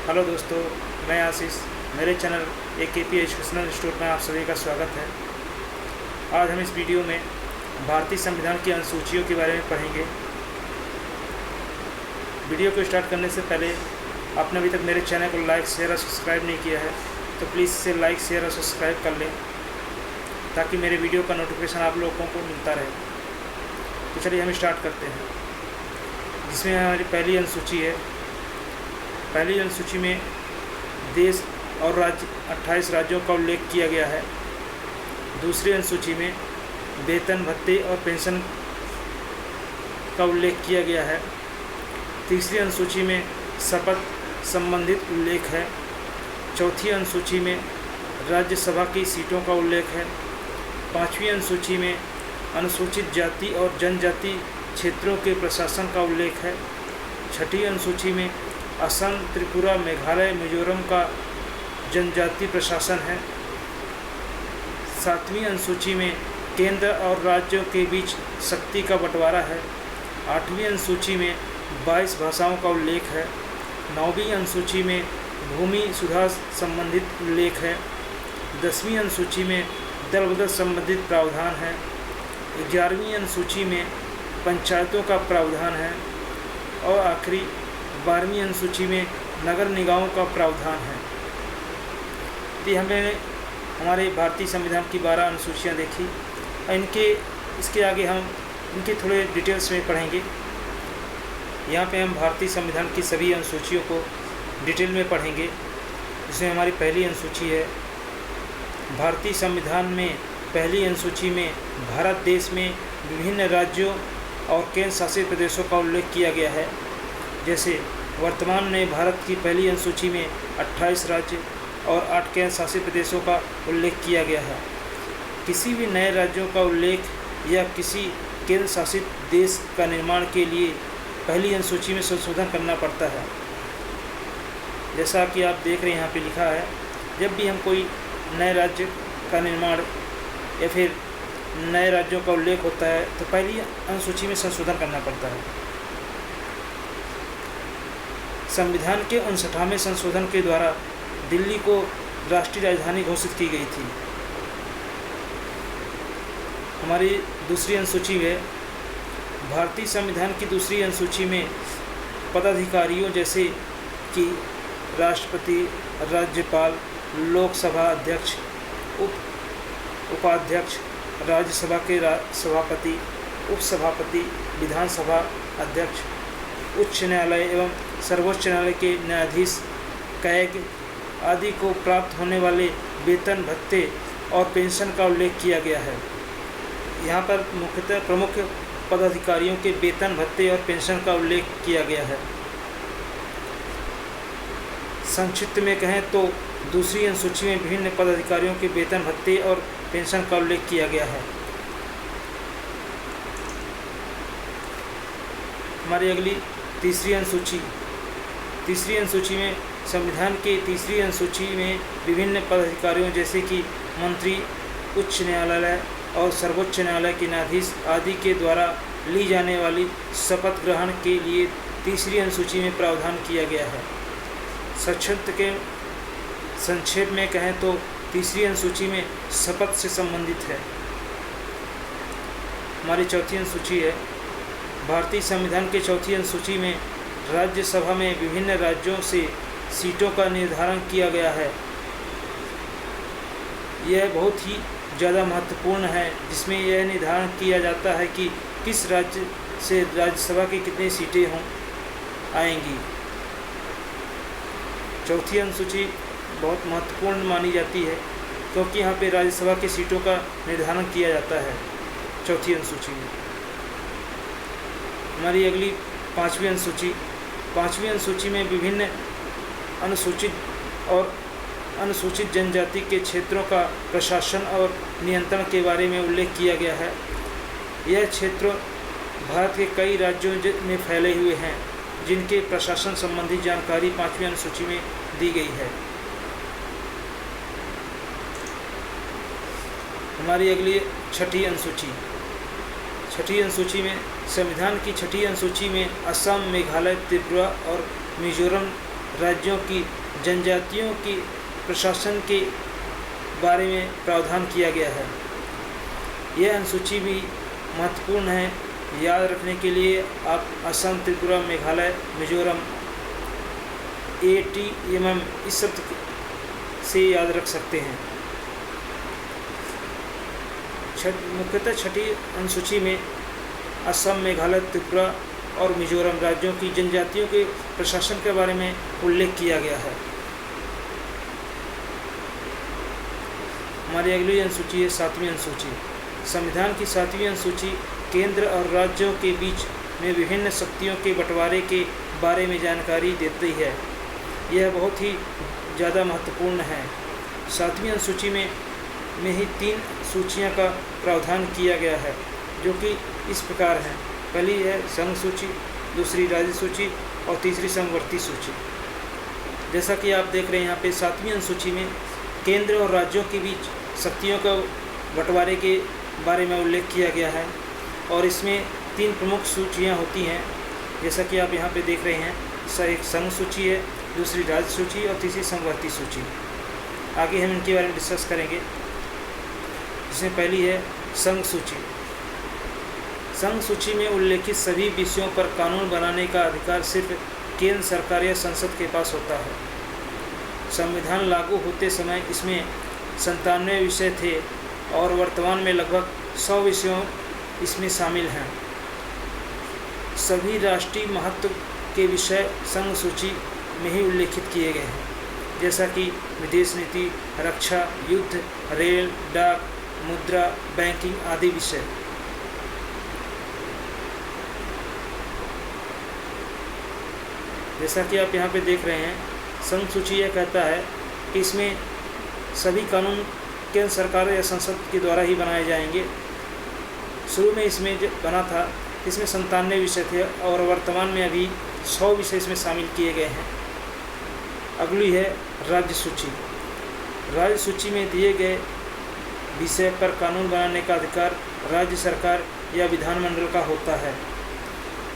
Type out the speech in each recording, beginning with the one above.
Hello दोस्तों, मैं आशीष। मेरे चैनल AKP एजुकेशनल स्टोर में आप सभी का स्वागत है। आज हम इस वीडियो में भारतीय संविधान की अनुसूचियों के बारे में पढ़ेंगे। वीडियो को स्टार्ट करने से पहले आपने अभी तक मेरे चैनल को लाइक, शेयर और सब्सक्राइब नहीं किया है तो प्लीज़ इसे लाइक, शेयर और सब्सक्राइब कर लें ताकि मेरे वीडियो का नोटिफिकेशन आप लोगों को मिलता रहे। तो चलिए हम स्टार्ट करते हैं, जिसमें हमारी पहली अनुसूची है। पहली अनुसूची में देश और राज्य 28 राज्यों का उल्लेख किया गया है। दूसरी अनुसूची में वेतन, भत्ते और पेंशन का उल्लेख किया गया है। तीसरी अनुसूची में शपथ संबंधित उल्लेख है। चौथी अनुसूची में राज्यसभा की सीटों का उल्लेख है। पाँचवीं अनुसूची में अनुसूचित जाति और जनजाति क्षेत्रों के प्रशासन का उल्लेख है। छठी अनुसूची में असम, त्रिपुरा, मेघालय, मिजोरम का जनजाति प्रशासन है। सातवीं अनुसूची में केंद्र और राज्यों के बीच शक्ति का बंटवारा है। आठवीं अनुसूची में 22 भाषाओं का उल्लेख है। नौवीं अनुसूची में भूमि सुधार संबंधित उल्लेख है। 10वीं अनुसूची में दल बदल संबंधित प्रावधान है। 11वीं अनुसूची में पंचायतों का प्रावधान है और आखिरी 12वीं अनुसूची में नगर निकायों का प्रावधान है। तो हमने हमारे भारतीय संविधान की 12 अनुसूचियाँ देखी। इसके आगे हम इनके थोड़े डिटेल्स में पढ़ेंगे। यहाँ पे हम भारतीय संविधान की सभी अनुसूचियों को डिटेल में पढ़ेंगे। जिसमें हमारी पहली अनुसूची है। भारतीय संविधान में पहली अनुसूची में भारत देश में विभिन्न राज्यों और केंद्र शासित प्रदेशों का उल्लेख किया गया है। जैसे वर्तमान में भारत की पहली अनुसूची में 28 राज्य और 8 केंद्र शासित प्रदेशों का उल्लेख किया गया है। किसी भी नए राज्यों का उल्लेख या किसी केंद्र शासित देश का निर्माण के लिए पहली अनुसूची में संशोधन करना पड़ता है। जैसा कि आप देख रहे हैं, यहाँ पे लिखा है, जब भी हम कोई नए राज्य का निर्माण या फिर नए राज्यों का उल्लेख होता है तो पहली अनुसूची में संशोधन करना पड़ता है। संविधान के 59वें संशोधन के द्वारा दिल्ली को राष्ट्रीय राजधानी घोषित की गई थी। हमारी दूसरी अनुसूची है। भारतीय संविधान की दूसरी अनुसूची में पदाधिकारियों जैसे कि राष्ट्रपति, राज्यपाल, लोकसभा अध्यक्ष, उपाध्यक्ष, राज्यसभा के सभापति, उपसभापति, विधानसभा अध्यक्ष, उच्च न्यायालय एवं सर्वोच्च न्यायालय के न्यायाधीश, कैग आदि को प्राप्त होने वाले वेतन, भत्ते और पेंशन का उल्लेख किया गया है। यहाँ पर मुख्यतः प्रमुख पदाधिकारियों के वेतन, भत्ते और पेंशन का उल्लेख किया गया है। संक्षिप्त में कहें तो दूसरी अनुसूची में विभिन्न पदाधिकारियों के वेतन, भत्ते और पेंशन का उल्लेख किया गया है। हमारी अगली तीसरी अनुसूची। तीसरी अनुसूची में संविधान के तीसरी अनुसूची में विभिन्न पदाधिकारियों जैसे कि मंत्री, उच्च न्यायालय और सर्वोच्च न्यायालय के न्यायाधीश आदि के द्वारा ली जाने वाली शपथ ग्रहण के लिए तीसरी अनुसूची में प्रावधान किया गया है। संक्षेप में कहें तो तीसरी अनुसूची में शपथ से संबंधित है। हमारी चौथी अनुसूची है। भारतीय संविधान के चौथी अनुसूची में राज्यसभा में विभिन्न राज्यों से सीटों का निर्धारण किया गया है। यह बहुत ही ज़्यादा महत्वपूर्ण है, जिसमें यह निर्धारण किया जाता है कि किस राज्य से राज्यसभा की कितनी सीटें आएंगी। चौथी अनुसूची बहुत महत्वपूर्ण मानी जाती है क्योंकि यहाँ पे राज्यसभा की सीटों का निर्धारण किया जाता है चौथी अनुसूची में। हमारी अगली पाँचवीं अनुसूची। पाँचवीं अनुसूची में विभिन्न अनुसूचित और अनुसूचित जनजाति के क्षेत्रों का प्रशासन और नियंत्रण के बारे में उल्लेख किया गया है। यह क्षेत्र भारत के कई राज्यों में फैले हुए हैं, जिनके प्रशासन संबंधी जानकारी पाँचवीं अनुसूची में दी गई है। हमारी अगली छठी अनुसूची। छठी अनुसूची में संविधान की छठी अनुसूची में असम, मेघालय, त्रिपुरा और मिजोरम राज्यों की जनजातियों की प्रशासन के बारे में प्रावधान किया गया है। यह अनुसूची भी महत्वपूर्ण है। याद रखने के लिए आप असम, त्रिपुरा, मेघालय, मिजोरम, ATMM इस शब्द से याद रख सकते हैं। मुख्यतः छठी अनुसूची में असम, मेघालय, त्रिपुरा और मिजोरम राज्यों की जनजातियों के प्रशासन के बारे में उल्लेख किया गया है। हमारी अगली अनुसूची है 7वीं अनुसूची। संविधान की 7वीं अनुसूची केंद्र और राज्यों के बीच में विभिन्न शक्तियों के बंटवारे के बारे में जानकारी देती है। यह बहुत ही ज़्यादा महत्वपूर्ण है। 7वीं अनुसूची में ही 3 सूचियां का प्रावधान किया गया है, जो कि इस प्रकार हैं। पहली है संघ सूची, दूसरी राज्य सूची और तीसरी समवर्ती सूची। जैसा कि आप देख रहे हैं यहाँ पे 7वीं अनुसूची में केंद्र और राज्यों के बीच शक्तियों का बंटवारे के बारे में उल्लेख किया गया है और इसमें 3 प्रमुख सूचियाँ होती हैं, जैसा कि आप यहाँ पे देख रहे हैं। एक संघ सूची है, दूसरी राज्य सूची और तीसरी समवर्ती सूची। आगे हम इनके बारे में डिस्कस करेंगे। जिसमें पहली है संघ सूची। संघ सूची में उल्लेखित सभी विषयों पर कानून बनाने का अधिकार सिर्फ केंद्र सरकार या संसद के पास होता है। संविधान लागू होते समय इसमें 97 विषय थे और वर्तमान में लगभग 100 विषयों इसमें शामिल हैं। सभी राष्ट्रीय महत्व के विषय संघ सूची में ही उल्लेखित किए गए हैं, जैसा कि विदेश नीति, रक्षा, युद्ध, रेल, डाक, मुद्रा, बैंकिंग आदि विषय। जैसा कि आप यहाँ पे देख रहे हैं, संघ सूची यह कहता है कि इसमें सभी कानून केंद्र सरकार या संसद के द्वारा ही बनाए जाएंगे। शुरू में इसमें जो बना था, इसमें 97 विषय थे और वर्तमान में अभी 100 विषय इसमें शामिल किए गए हैं। अगली है राज्य सूची। राज्य सूची में दिए गए विषय पर कानून बनाने का अधिकार राज्य सरकार या विधानमंडल का होता है।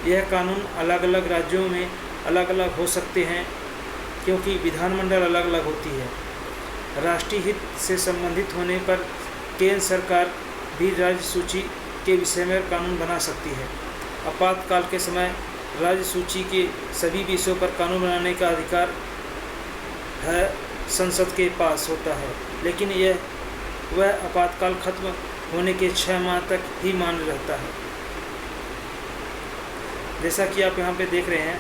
यह कानून अलग अलग राज्यों में अलग अलग हो सकते हैं, क्योंकि विधानमंडल अलग अलग होती है। राष्ट्रीय हित से संबंधित होने पर केंद्र सरकार भी राज्य सूची के विषय में कानून बना सकती है। आपातकाल के समय राज्य सूची के सभी विषयों पर कानून बनाने का अधिकार है संसद के पास होता है, लेकिन वह आपातकाल खत्म होने के 6 माह तक ही मान्य रहता है। जैसा कि आप यहाँ पे देख रहे हैं,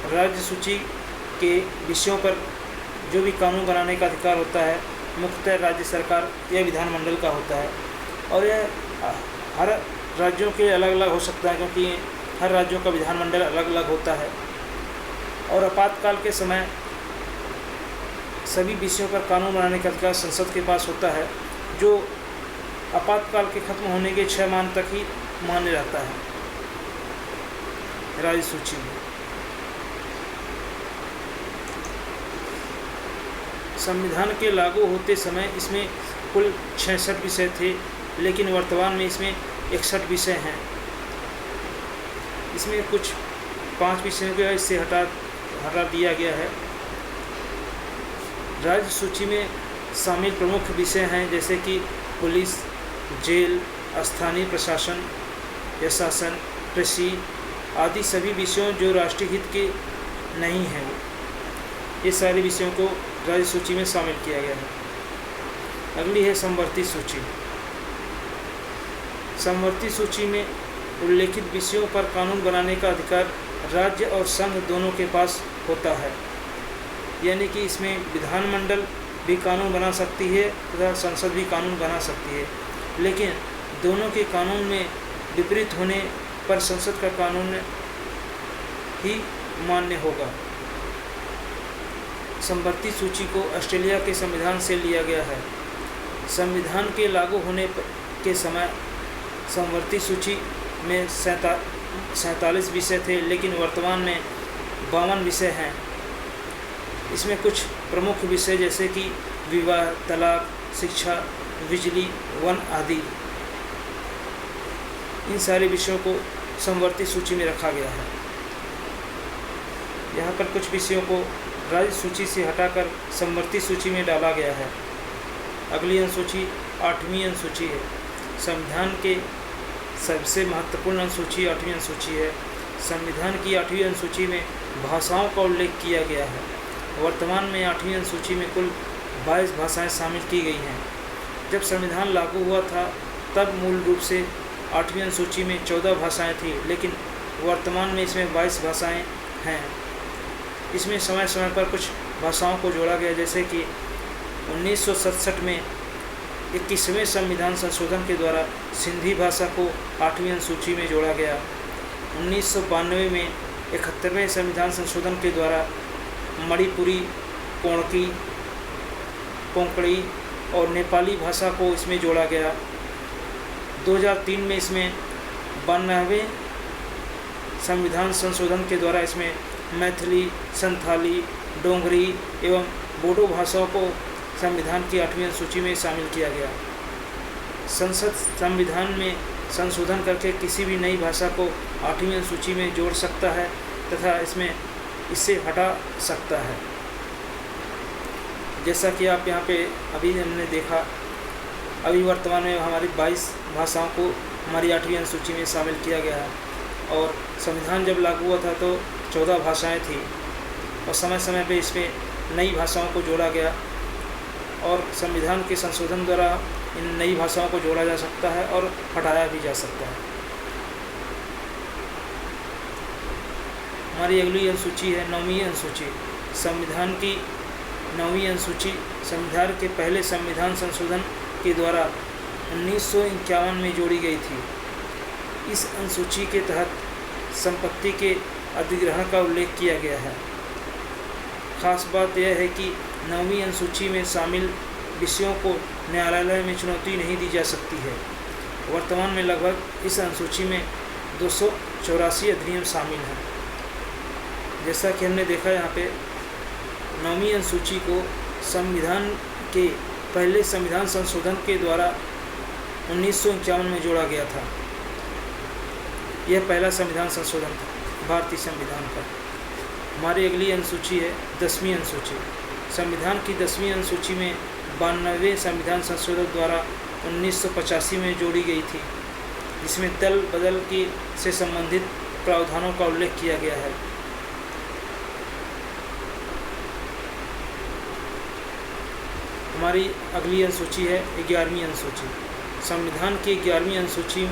राज्य सूची के विषयों पर जो भी कानून बनाने का अधिकार होता है मुख्यतः राज्य सरकार या विधानमंडल का होता है, और यह हर राज्यों के अलग अलग हो सकता है, क्योंकि हर राज्यों का विधानमंडल अलग अलग होता है। और आपातकाल के समय सभी विषयों पर कानून बनाने का अधिकार संसद के पास होता है, जो आपातकाल के खत्म होने के 6 माह तक ही मान्य रहता है राज्य सूची में। संविधान के लागू होते समय इसमें कुल 66 विषय थे, लेकिन वर्तमान में इसमें 61 विषय हैं। इसमें कुछ 5 विषयों को इससे हटा दिया गया है। राज्य सूची में शामिल प्रमुख विषय हैं, जैसे कि पुलिस, जेल, स्थानीय प्रशासन या शासन, कृषि आदि सभी विषयों जो राष्ट्रीय हित के नहीं हैं, ये सारे विषयों को राज्य सूची में शामिल किया गया है। अगली है समवर्ती सूची। समवर्ती सूची में उल्लेखित विषयों पर कानून बनाने का अधिकार राज्य और संघ दोनों के पास होता है, यानी कि इसमें विधानमंडल भी कानून बना सकती है तथा संसद भी कानून बना सकती है, लेकिन दोनों के कानून में विपरीत होने पर संसद का कानून ही मान्य होगा। समवर्ती सूची को ऑस्ट्रेलिया के संविधान से लिया गया है। संविधान के लागू होने के समय समवर्ती सूची में 47 विषय थे, लेकिन वर्तमान में 52 विषय हैं। इसमें कुछ प्रमुख विषय जैसे कि विवाह, तलाक, शिक्षा, बिजली, वन आदि, इन सारे विषयों को समवर्ती सूची में रखा गया है। यहाँ पर कुछ विषयों को राज्य सूची से हटाकर समवर्ती सूची में डाला गया है। अगली अनुसूची 8वीं अनुसूची है। संविधान के सबसे महत्वपूर्ण अनुसूची 8वीं अनुसूची है। संविधान की 8वीं अनुसूची में भाषाओं का उल्लेख किया गया है। वर्तमान में 8वीं अनुसूची में कुल 22 भाषाएं शामिल की गई हैं। जब संविधान लागू हुआ था तब मूल रूप से 8वीं अनुसूची में 14 भाषाएं थी, लेकिन वर्तमान में इसमें 22 भाषाएं हैं। इसमें समय समय पर कुछ भाषाओं को जोड़ा गया, जैसे कि 1967 में 21वें संविधान संशोधन के द्वारा सिंधी भाषा को 8वीं अनुसूची में जोड़ा गया। 1992 में 71वें संविधान संशोधन के द्वारा मणिपुरी, कोंकणी, कोंकणी और नेपाली भाषा को इसमें जोड़ा गया। 2003 में इसमें 92वें संविधान संशोधन के द्वारा इसमें मैथिली, संथाली, डोगरी एवं बोडो भाषाओं को संविधान की 8वीं अनुसूची में शामिल किया गया। संसद संविधान में संशोधन करके किसी भी नई भाषा को 8वीं अनुसूची में जोड़ सकता है तथा इससे हटा सकता है। जैसा कि आप यहाँ पे अभी हमने देखा, अभी वर्तमान में हमारी 22 भाषाओं को हमारी 8वीं अनुसूची में शामिल किया गया है और संविधान जब लागू हुआ था तो 14 भाषाएं थी और समय समय पे इसमें नई भाषाओं को जोड़ा गया और संविधान के संशोधन द्वारा इन नई भाषाओं को जोड़ा जा सकता है और हटाया भी जा सकता है। हमारी अगली अनुसूची है 9वीं अनुसूची। संविधान की 9वीं अनुसूची संविधान के पहले संविधान संशोधन के द्वारा 1951 में जोड़ी गई थी। इस अनुसूची के तहत संपत्ति के अधिग्रहण का उल्लेख किया गया है। खास बात यह है कि 9वीं अनुसूची में शामिल विषयों को न्यायालय में चुनौती नहीं दी जा सकती है। वर्तमान में लगभग इस अनुसूची में 284 अधिनियम शामिल हैं। जैसा कि हमने देखा, यहाँ पे 9वीं अनुसूची को संविधान के पहले संविधान संशोधन के द्वारा 1951 में जोड़ा गया था। यह पहला संविधान संशोधन था भारतीय संविधान का। हमारी अगली अनुसूची है 10वीं अनुसूची। संविधान की 10वीं अनुसूची में 92वें संविधान संशोधन द्वारा 1985 में जोड़ी गई थी, जिसमें दल बदल की से संबंधित प्रावधानों का उल्लेख किया गया है। हमारी अगली अनुसूची है 11वीं अनुसूची। संविधान की 11वीं अनुसूची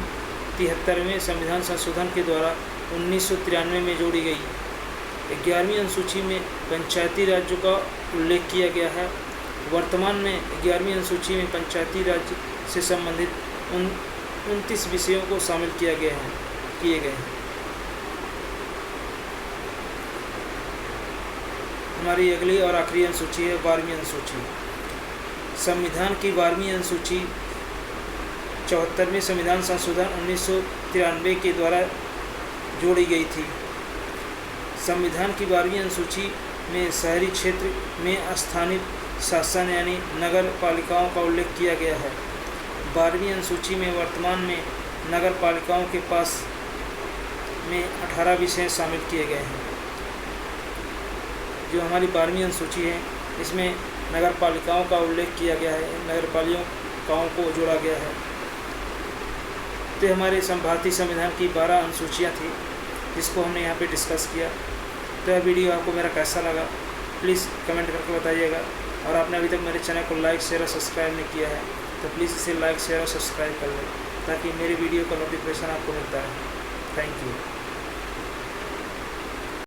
73वें संविधान संशोधन के द्वारा 1993 में जोड़ी गई। 11वीं अनुसूची में पंचायती राज्यों का उल्लेख किया गया है। वर्तमान में 11वीं अनुसूची में पंचायती राज से संबंधित 29 विषयों को शामिल किए गए हैं। हमारी अगली और आखिरी अनुसूची है 12वीं अनुसूची। संविधान की 12वीं अनुसूची 74वें संविधान संशोधन 1993 के द्वारा जोड़ी गई थी। संविधान की 12वीं अनुसूची में शहरी क्षेत्र में स्थानीय शासन यानी नगर पालिकाओं का उल्लेख किया गया है। 12वीं अनुसूची में वर्तमान में नगर पालिकाओं के पास में 18 विषय शामिल किए गए हैं। जो हमारी 12वीं अनुसूची है, इसमें नगर पालिकाओं का उल्लेख किया गया है, नगर पालिकाओं को जोड़ा गया है। तो हमारे भारतीय संविधान की 12 अनुसूचियाँ थी, जिसको हमने यहाँ पे डिस्कस किया। तो यह वीडियो आपको मेरा कैसा लगा प्लीज़ कमेंट करके बताइएगा। और आपने अभी तक मेरे चैनल को लाइक, शेयर और सब्सक्राइब नहीं किया है तो प्लीज़ इसे लाइक, शेयर और सब्सक्राइब कर लें, ताकि मेरे वीडियो का नोटिफिकेशन आपको मिलता है। Thank you.